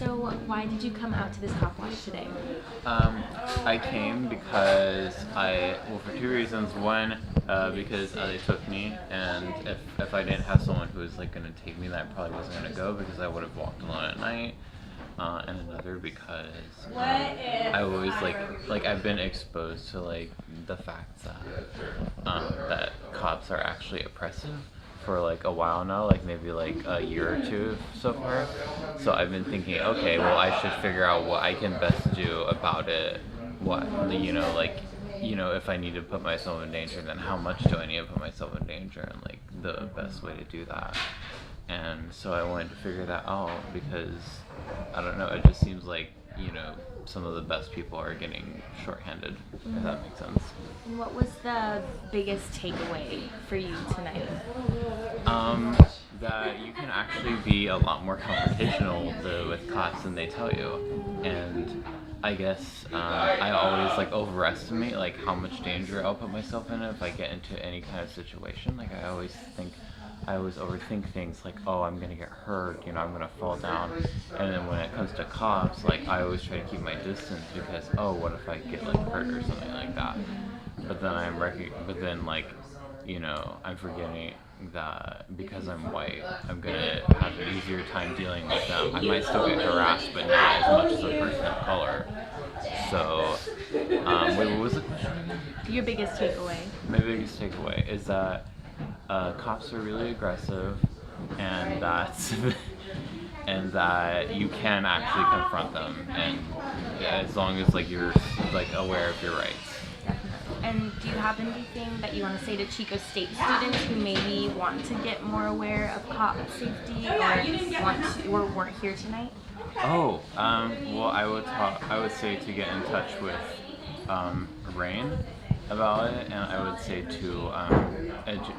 So why did you come out to this cop watch today? I came because for two reasons. One, because they took me, and if I didn't have someone who was like gonna take me, then I probably wasn't gonna go because I would have walked alone at night. And another because I always like I've been exposed to like the fact that cops are actually oppressive for like a while now, like maybe like a year or two so far. So I've been thinking, okay, well I should figure out what I can best do about it. What if I need to put myself in danger, then how much do I need to put myself in danger, and like the best way to do that. And so I wanted to figure that out because I don't know, it just seems like, some of the best people are getting shorthanded, if that makes sense. What was the biggest takeaway for you tonight? That you can actually be a lot more confrontational with cops than they tell you. And I guess I always like overestimate like how much danger I'll put myself in if I get into any kind of situation. Like I always overthink things like, oh, I'm gonna get hurt, I'm gonna fall down. And then when it comes to cops, like I always try to keep my distance because, oh, what if I get like hurt or something like that? But then I'm forgetting that because I'm white, I'm gonna have an easier time dealing with them. I might still get harassed, but not as much as a person of color. So, wait, what was the question again? Your biggest takeaway? My biggest takeaway is that cops are really aggressive, and and that you can actually confront them, and as long as like you're like aware of your rights. And do you have anything that you want to say to Chico State students who maybe want to get more aware of cop safety or weren't here tonight? Oh, well, I would say to get in touch with Rain about it, and I would say to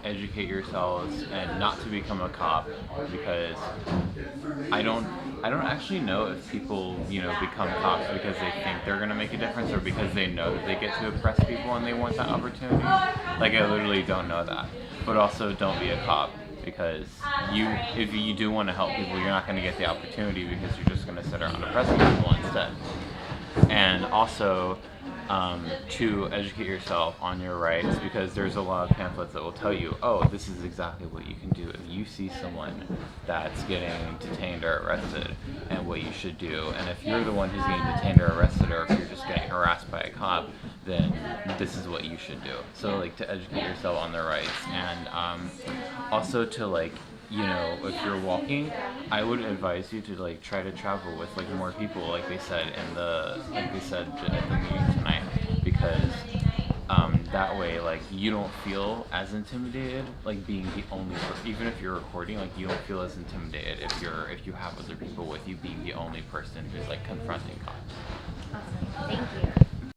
educate yourselves and not to become a cop, because I don't actually know if people become cops because they think they're gonna make a difference or because they know that they get to oppress people and they want that opportunity. Like I literally don't know that. But also don't be a cop, because if you do want to help people, you're not gonna get the opportunity because you're just gonna sit around oppressing people instead. And also to educate yourself on your rights, because there's a lot of pamphlets that will tell you, oh, this is exactly what you can do if you see someone that's getting detained or arrested, and what you should do. And if you're the one who's getting detained or arrested, or if you're just getting harassed by a cop, then this is what you should do. So like to educate yourself on their rights, and also to like, if you're walking, I would advise you to like try to travel with like more people, like they said at the meeting tonight, because that way like you don't feel as intimidated, like being the only person. Even if you're recording, like you don't feel as intimidated if you have other people with you being the only person who's like confronting cops. Awesome. Thank you.